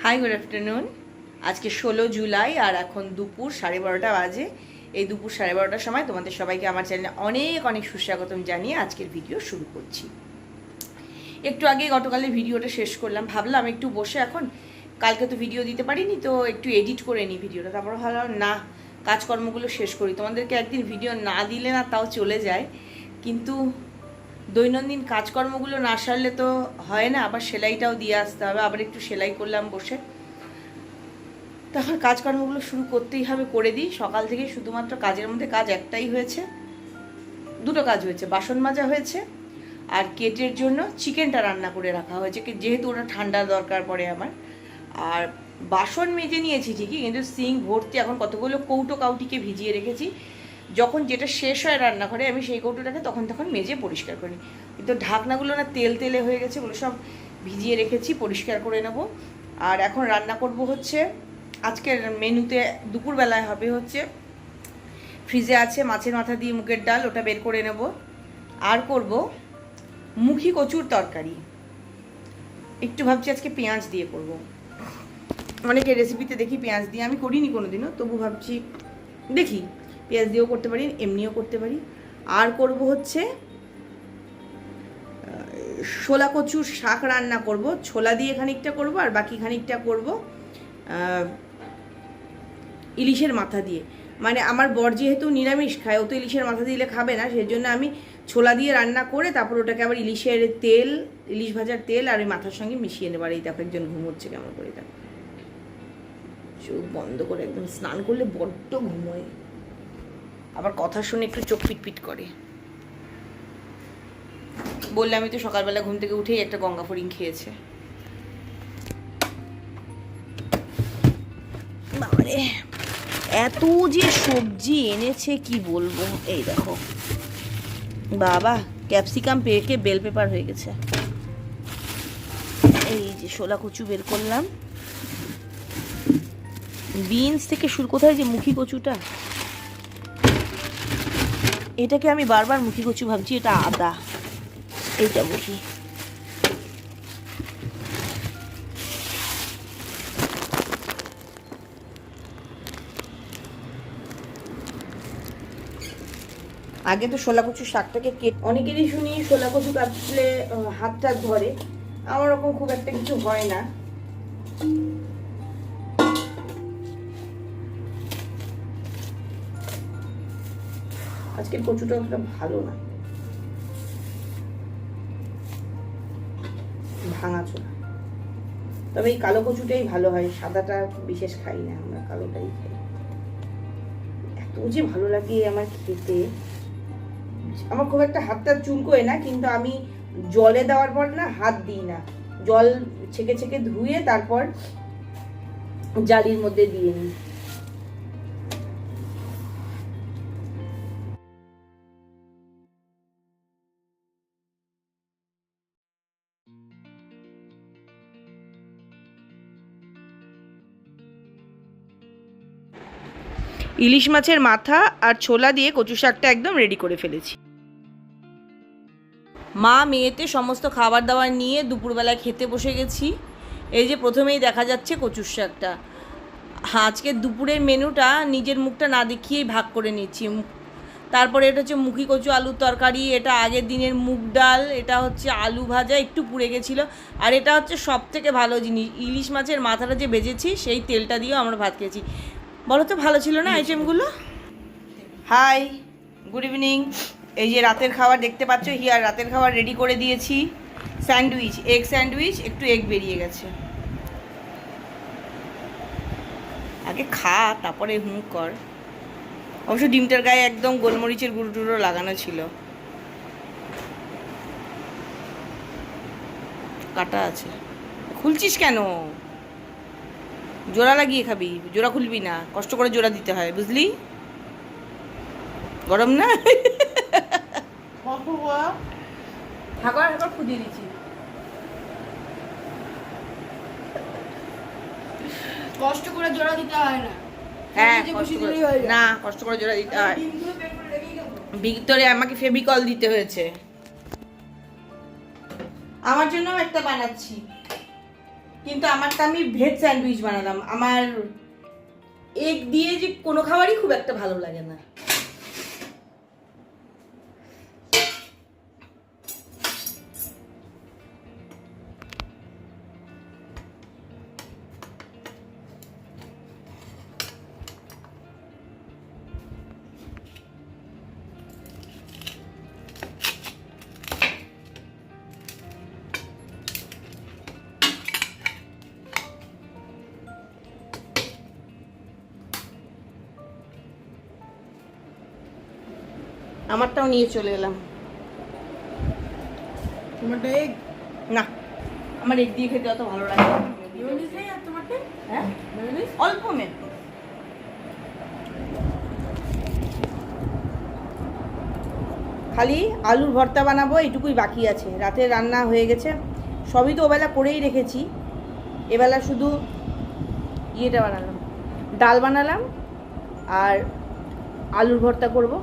High, good afternoon. আজকে 16 জুলাই আর এখন দুপুর 12:30 বাজে। এই দুপুর 12:30টার সময় তোমাদের সবাইকে আমার চ্যানেলে অনেক অনেক সুস্বাগতম জানিয়ে আজকের ভিডিও শুরু করছি। একটু আগে গতকালের ভিডিওটা শেষ করলাম, ভাবলাম একটু বসে এখন কালকে তো ভিডিও দিতে পারিনি, তো একটু এডিট করে নিই ভিডিওটা। তারপর ভাবলাম না, কাজকর্মগুলো শেষ করি। তোমাদেরকে একদিন ভিডিও না দিলে না তাও চলে যায়, কিন্তু দৈনন্দিন কাজকর্মগুলো না সারলে তো হয় না। আবার সেলাইটাও দিয়ে আসতে হবে, আবার একটু সেলাই করলাম বসে। তখন কাজকর্মগুলো শুরু করতেই হবে, করে দিই। সকাল থেকে শুধুমাত্র কাজের মধ্যে কাজ একটাই হয়েছে, দুটো কাজ হয়েছে। বাসন মাজা হয়েছে আর কেটের জন্য চিকেনটা রান্না করে রাখা হয়েছে, যেহেতু ওটা ঠান্ডার দরকার পড়ে আমার। আর বাসন মেজে নিয়েছি ঠিকই, কিন্তু সিঙ্ক ভর্তি এখন কতগুলো কৌটো কাউটিকে ভিজিয়ে রেখেছি। যখন যেটা শেষ হয় রান্নাঘরে আমি সেই কৌটোটাকে তখন মেজে পরিষ্কার করি, কিন্তু ঢাকনাগুলো না তেল তেলে হয়ে গেছে বলে সব ভিজিয়ে রেখেছি, পরিষ্কার করে নেব। আর এখন রান্না করব হচ্ছে আজকের মেনুতে দুপুরবেলায় হবে হচ্ছে, ফ্রিজে আছে মাছের মাথা দিয়ে মুগের ডাল, ওটা বের করে নেব। আর করব মুখি কচুর তরকারি, একটু ভাবছি আজকে পেঁয়াজ দিয়ে করব। অনেকের রেসিপিতে দেখি পেঁয়াজ দিয়ে, আমি করিনি কোনোদিনও, তবু ভাবছি দেখি পেঁয়াজ দিয়েও করতে পারি, এমনিও করতে পারি। আর করব হচ্ছে শোলা কচুর শাক রান্না করব, ছোলা দিয়ে খানিকটা করব আর বাকি খানিকটা করব ইলিশের মাথা দিয়ে। মানে আমার বর যেহেতু নিরামিষ খায়, ও তো ইলিশের মাথা দিলে খাবে না, সেই জন্য আমি ছোলা দিয়ে রান্না করে তারপর ওটাকে আবার ইলিশের তেল, ইলিশ ভাজার তেল আর ওই মাথার সঙ্গে মিশিয়ে নেবার। এই দেখো একজন ঘুমোচ্ছে কেমন করে, এটা চোখ বন্ধ করে, একদম স্নান করলে বড্ড ঘুমোয়, আবার কথা শুনে একটু চোখ পিটপিট করে। বললে আমি তো সকালবেলা ঘুম থেকে উঠেই একটা গঙ্গা ফড়িং খেয়েছে। বাবারে এত যে সবজি এনেছে কি বলবো। এই দেখো বাবা, ক্যাপসিকাম পেকে বেল পেপার হয়ে গেছে। এই যে শোলা কচু বের করলাম, বিনস থেকে শুরু, কোথায় যে মুখি কচুটা, এটাকে আমি বারবার মুখি কচু ভাবছি, এটা আদা, এইটা মুখি। আগে তো শোলা কচুর শাকটাকে অনেকেরই শুনি শোলা কচু কাটলে হাতটা ধরে, আমার ওরকম খুব একটা কিছু হয় না। আজকের কচুটা অতটা ভালো না, ভাঙা ছোলা। তবে এই কালো কচুটাই ভালো হয়, সাদাটা বিশেষ খাই না আমরা, কালোটাই খাই। এত যে ভালো লাগে আমার খেতে, আমার খুব একটা হাতটা চুলকোয় না, কিন্তু আমি জলে দেওয়ার পর না হাত দিই না, জল ছেঁকে ছেঁকে ধুয়ে তারপর জালির মধ্যে দিয়ে নিই। ইলিশ মাছের মাথা আর ছোলা দিয়ে কচু শাকটা একদম রেডি করে ফেলেছি। মা মেয়েতে সমস্ত খাবার দাবার নিয়ে দুপুরবেলায় খেতে বসে গেছি। এই যে প্রথমেই দেখা যাচ্ছে কচুর শাকটা। আজকে দুপুরের মেনুটা নিজের মুখটা না দেখিয়েই ভাগ করে নিচ্ছি। তারপরে এটা হচ্ছে মুখি কচু আলুর তরকারি, এটা আগের দিনের মুগ ডাল, এটা হচ্ছে আলু ভাজা একটু পুড়ে গেছিলো, আর এটা হচ্ছে সব থেকে ভালো জিনিস, ইলিশ মাছের মাথাটা যে ভেজেছি সেই তেলটা দিয়েও আমরা ভাত খেয়েছি। বলো তো ভালো ছিল না আইটেমগুলো? Hi, good evening. এই যে রাতের খাবার দেখতে পাচ্ছ, হিয়ার রাতের খাবার রেডি করে দিয়েছি। স্যান্ডউইচ, এগ স্যান্ডউইচ, একটু এগ বেরিয়ে গেছে। আগে খা তারপরে হুম কর। অবশ্য ডিমটার গায়ে একদম গোলমরিচের গুঁড়ো টুড়ো লাগানো ছিল, কাটা আছে। খুলছিস কেন? জোড়া লাগিয়ে খাবি, জোড়া খুলবি না, কষ্ট করে জোড়া দিতে হয়, বুঝলি? গরম না? খুঁজিয়ে দিচ্ছি। কষ্ট করে জোড়া দিতে হয় না। হ্যাঁ, না কষ্ট করে জোড়া দিতে হয়। ভিতরে আমাকে ফেভিকল দিতে হয়েছে। আমার জন্য একটা বানাচ্ছি। কিন্তু আমারটা আমি ভেজ স্যান্ডউইচ বানালাম। আমার এগ দিয়ে যে কোনো খাবারই খুব একটা ভালো লাগে না। আমারটাও নিয়ে চলে এলাম। তোমারটা এগ না, আমার এগ দিয়ে খেতে অত ভালো লাগে না। মেয়োনিজ নেই আর তোমারটা? হ্যাঁ, মেয়োনিজ অল্প মেন। খালি আলুর ভর্তা বানাবো, এইটুকুই বাকি আছে। রাতের রান্না হয়ে গেছে, সবই তো ওবেলা করেই রেখেছি। এবেলা শুধু ইয়েটা বানালাম, ডাল বানালাম আর আলুর ভর্তা করব।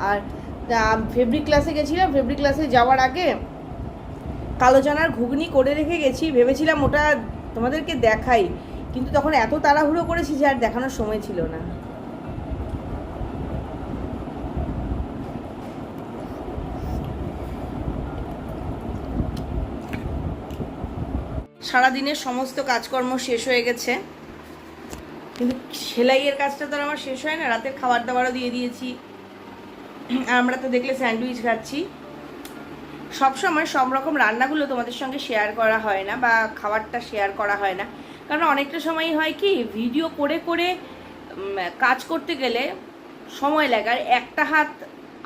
আর ফেব্রিক ক্লাসে গেছিলাম, ফেব্রিক ক্লাসে যাওয়ার আগে কালো চানার ঘুগনি করে রেখে গেছি। ভেবেছিলাম ওটা তোমাদেরকে দেখাই, কিন্তু তখন এত তাড়াহুড়ো করেছি যে আর দেখানোর সময় ছিল না। সারাদিনের সমস্ত কাজকর্ম শেষ হয়ে গেছে, কিন্তু সেলাইয়ের কাজটা তো আর আমার শেষ হয় না। রাতের খাবার দাবারও দিয়ে দিয়েছি, আর আমরা তো দেখলে স্যান্ডউইচ খাচ্ছি। সবসময় সব রকম রান্নাগুলো তোমাদের সঙ্গে শেয়ার করা হয় না, বা খাবারটা শেয়ার করা হয় না, কারণ অনেকটা সময়ই হয় কি ভিডিও করে করে কাজ করতে গেলে সময় লাগে, আর একটা হাত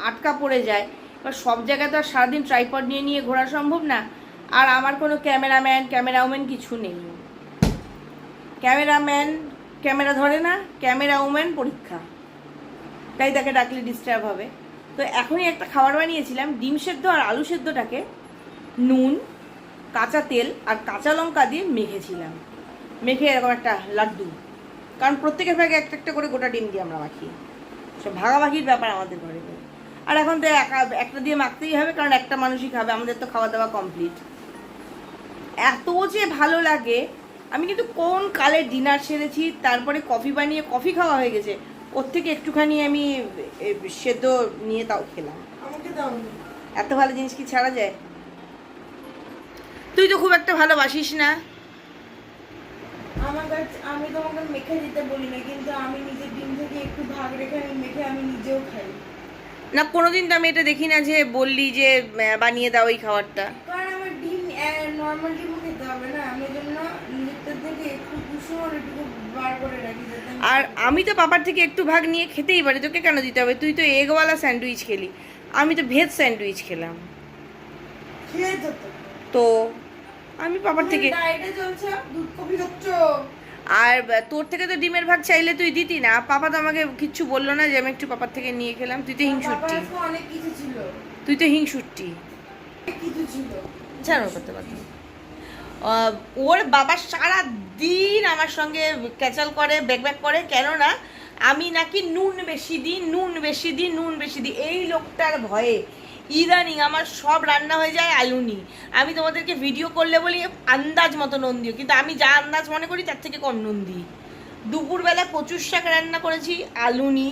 আটকা পড়ে যায়। এবার সব জায়গায় তো আর সারাদিন ট্রাইপড নিয়ে নিয়ে ঘোরা সম্ভব না। আর আমার কোনো ক্যামেরাম্যান কিছু নেই। ক্যামেরাম্যান ক্যামেরা ধরে না, ক্যামেরাম্যান পরীক্ষা, তাই তাকে ডাকলে ডিস্টার্ব হবে। তো এখনই একটা খাবার বানিয়েছিলাম, ডিম সেদ্ধ আর আলু সেদ্ধটাকে নুন, কাঁচা তেল আর কাঁচা লঙ্কা দিয়ে মেখেছিলাম। মেখে এরকম একটা লাড্ডু, কারণ প্রত্যেকের ভাগে একটা একটা করে গোটা ডিম দিয়ে আমরা মাখি, সব ভাগাভাগির ব্যাপার আমাদের ঘরে। আর এখন তো একটা দিয়ে মাখতেই হবে, কারণ একটা মানুষই খাবে, আমাদের তো খাওয়া দাওয়া কমপ্লিট। এত যে ভালো লাগে, আমি কিন্তু কোন কালে ডিনার সেরেছি, তারপরে কফি বানিয়ে কফি খাওয়া হয়ে গেছে, ওর থেকে একটুখানি আমি সেদ্ধ নিয়ে তাও খেলাম। আমাকে দাও। এত ভালো জিনিস কি ছাড়া যায়? তুই তো খুব একটা ভালোবাসিস না। আমার কাছে আমি তোমাকে মেখে দিতে বলি না, কিন্তু আমি নিজের ডিম থেকে একটু ভাগ রেখে আমি মেখে আমি নিজেও খাই। না, কোনোদিন তো আমি এটা দেখি না যে বললি যে বানিয়ে দাও এই খাবারটা। কারণ আমার ডিম নর্মাল ডিমও খেতে হবে না, আমি জন্য নিজের থেকে একটু কুসুম আর একটু বার করে রাখি যাতে আর আমি তো পাপার থেকে একটু ভাগ নিয়ে খেতেই পারি, তোকে কেন দিতে হবে? তুই তো এগওয়ালা স্যান্ডউইচ খেলি, আমি তো ভেজ স্যান্ডউইচ খেলাম। খেয়ে তো তো আমি পাপার থেকে, ডায়েটে চলছে, দুধ কফি খাচ্ছ। আর তোর থেকে তো ডিমের ভাগ চাইলে তুই দিতি না। পাপা তো আমাকে কিচ্ছু বললো না যে আমি একটু পাপার থেকে নিয়ে খেলাম। তুই তো হিংসুট্টি, অনেক কিছু ছিল, তুই তো হিংসুট্টি। কিছু ছিল জানো করতে পারতাম। ওর বাবা সারা দিন আমার সঙ্গে ক্যাচাল করে, ব্যাক করে, কেননা আমি নাকি নুন বেশি দিই। এই লোকটার ভয়ে ইদানিং আমার সব রান্না হয়ে যায় আলুনি। আমি তোমাদেরকে ভিডিও করলে বলি আন্দাজ মতো নুন দিও, কিন্তু আমি যা আন্দাজ মনে করি তার থেকে কম নুন দিই। দুপুরবেলা কচুর শাক রান্না করেছি, আলুনি।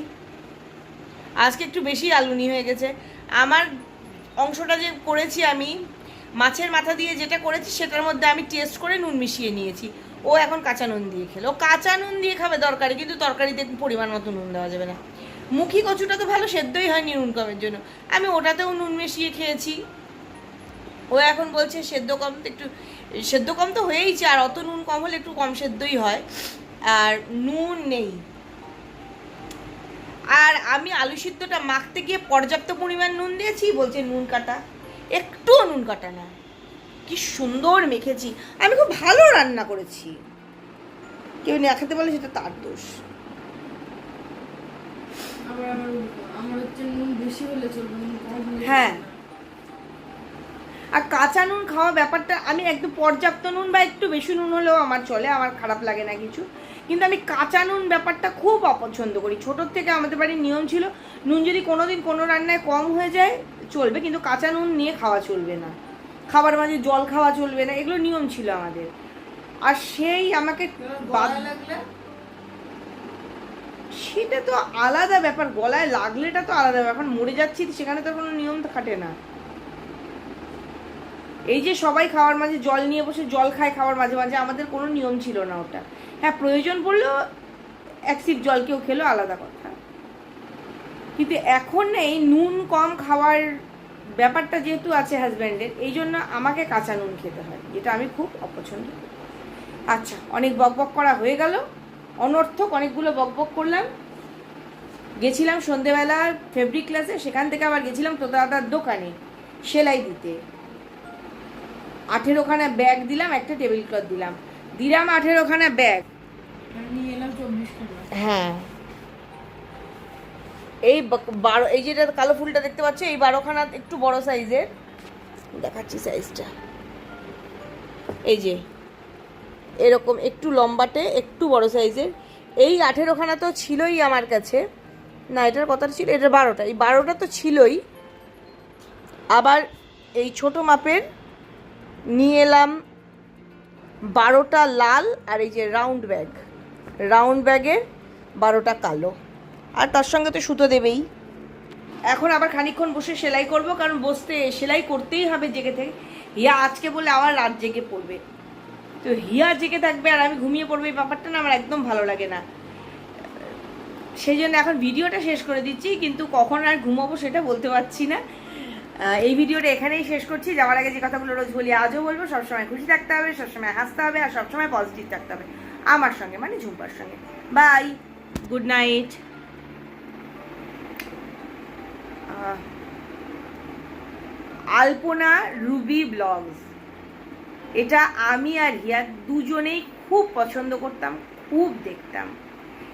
আজকে একটু বেশি আলুনি হয়ে গেছে। আমার অংশটা যে করেছি আমি মাছের মাথা দিয়ে, যেটা করেছি সেটার মধ্যে আমি টেস্ট করে নুন মিশিয়ে নিয়েছি। ও এখন কাঁচা নুন দিয়ে খেলো। ও কাঁচা নুন দিয়ে খাবে তরকারি, কিন্তু তরকারিতে পরিমাণ মতো নুন দেওয়া যাবে না। মুখী কচুটা তো ভালো সেদ্ধই হয়নি নুন কমের জন্য, আমি ওটাতেও নুন মিশিয়ে খেয়েছি। ও এখন বলছে সেদ্ধ কম, তো একটু সেদ্ধ কম তো হয়েইছে, আর অত নুন কম হলে একটু কম সেদ্ধই হয়, আর নুন নেই। আর আমি আলু সিদ্ধটা মাখতে গিয়ে পর্যাপ্ত পরিমাণ নুন দিয়েছি, বলছে নুন কাটা। একটুও নুন কাটা না, কি সুন্দর মেখেছি। আমি খুব ভালো রান্না করেছি, কেউ না খেতে বলে সেটা তার দোষ। আমার হচ্ছে নুন বেশি হলে চলবে, নুন কম হলে হ্যাঁ, আর কাঁচা নুন খাওয়া ব্যাপারটা, আমি একদম পর্যাপ্ত নুন বা একটু বেশি নুন হলেও আমার চলে, আমার খারাপ লাগে না কিছু। কিন্তু আমি কাঁচা নুন ব্যাপারটা খুব অপছন্দ করি। ছোটোর থেকে আমাদের বাড়ির নিয়ম ছিল, নুন যদি কোনোদিন কোনো রান্নায় কম হয়ে যায় চলবে, কিন্তু কাঁচা নুন নিয়ে খাওয়া চলবে না, খাবার মাঝে জল খাওয়া চলবে না, এগুলো নিয়ম ছিল আমাদের। আর সেই আমাকে গলায় লাগলে সেটা তো আলাদা ব্যাপার, গলায় লাগলেটা তো আলাদা ব্যাপার। এখন মরে যাচ্ছি সেখানে তো কোনো নিয়ম তো খাটে না। এই যে সবাই খাওয়ার মাঝে জল নিয়ে বসে জল খায় খাওয়ার মাঝে মাঝে, আমাদের কোনো নিয়ম ছিল না ওটা। হ্যাঁ প্রয়োজন পড়লেও এক সিপ জল কেউ খেলো আলাদা কথা, কিন্তু এখন এই নুন কম খাওয়ার ব্যাপারটা যেহেতু আছে হাজব্যান্ডের, এই জন্য আমাকে কাঁচা নুন খেতে হয়, যেটা আমি খুব অপছন্দ করি। আচ্ছা অনেক বকবক করা হয়ে গেল, অনর্থক অনেকগুলো বকবক করলাম। গেছিলাম সন্ধেবেলা ফেব্রিক ক্লাসে, সেখান থেকে আবার গেছিলাম তোতা দাদার দোকানে সেলাই দিতে। 18খানা ব্যাগ দিলাম, একটা টেবিল ক্লথ দিলাম, 18খানা ব্যাগ নিয়ে এলাম 24 টাকা। হ্যাঁ এই 12, এই যেটা কালো ফুলটা দেখতে পাচ্ছ, এই 12খানা একটু বড় সাইজের, দেখাচ্ছি সাইজটা, এই যে এরকম একটু লম্বাটে একটু বড় সাইজের। এই 18খানা তো ছিলই আমার কাছে, না এটার কথাটা ছিল, এটার 12টা, এই 12টা তো ছিলই। আবার এই ছোট মাপের নিয়ে এলাম 12টা লাল, আর এই যে রাউন্ড ব্যাগের 12টা কালো, আর তার সঙ্গে তো সুতো দেবেই। এখন আবার খানিকক্ষণ বসে সেলাই করব, কারণ বসতে সেলাই করতেই হবে জেগে থেকে। হিয়া আজকে বলে আবার রাত জেগে পড়বে, তো হিয়া জেগে থাকবে আর আমি ঘুমিয়ে পড়বো, এই ব্যাপারটা না আমার একদম ভালো লাগে না। সেই জন্য এখন ভিডিওটা শেষ করে দিচ্ছি, কিন্তু কখন আর ঘুমাবো সেটা বলতে পারছি না। এই ভিডিওটা এখানেই শেষ করছি। যাওয়ার আগে যে কথাগুলো রোজ বলি আজও বলবো, সবসময় খুশি থাকতে হবে, সবসময় হাসতে হবে, আর সবসময় পজিটিভ থাকতে হবে আমার সঙ্গে, মানে ঝুম্পার সঙ্গে। Bye, good night. Alpana Ruby blogs, এটা আমি আর হিয়া দুজনেই খুব পছন্দ করতাম, খুব দেখতাম,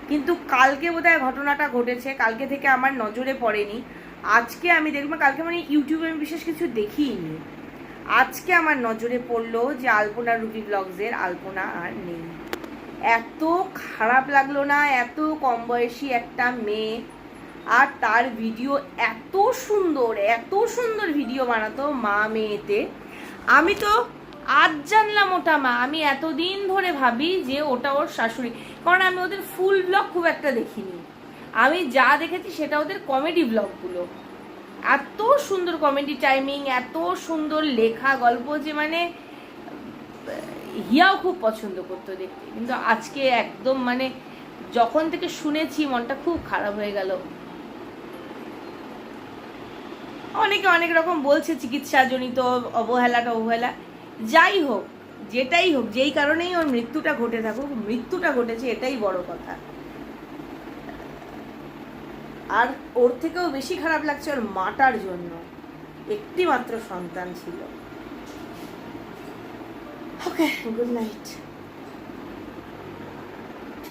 কিন্তু কালকে বোধহয় ঘটনাটা ঘটেছে, কালকে থেকে আমার নজরে পড়েনি। আজকে আমি দেখবো, কালকে মানে ইউটিউবে আমি বিশেষ কিছু দেখিনি, আজকে আমার নজরে পড়লো যে আলপনা রুবি ব্লগসের আলপনা আর নেই। এত খারাপ লাগলো না, এত কম বয়সী একটা মেয়ে, আর তার ভিডিও এত সুন্দর ভিডিও বানাতো মা মেয়েতে। আমি তো আজ জানলাম ওটা মা, আমি এতদিন ধরে ভাবি যে ওটা ওর শাশুড়ি, কারণ আমি ওদের ফুল ব্লগ খুব একটা দেখিনি, আমি যা দেখেছি সেটা ওদের কমেডি ব্লগগুলো। এত সুন্দর কমেডি টাইমিং, এত সুন্দর লেখা গল্প, যে মানে হিয়াও খুব পছন্দ করতো দেখতে, কিন্তু আজকে একদম মানে যখন থেকে শুনেছি মনটা খুব খারাপ হয়ে গেল। অনেকে অনেক রকম বলছে চিকিৎসাজনিত অবহেলা, যাই হোক যেটাই হোক, যেই কারণেই ওর মৃত্যুটা ঘটে থাকুক, মৃত্যুটা ঘটেছে এটাই বড় কথা। আর ওর থেকেও বেশি খারাপ লাগছে ওর মাটার জন্য, একটি মাত্র সন্তান ছিল। ওকে, গুড নাইট।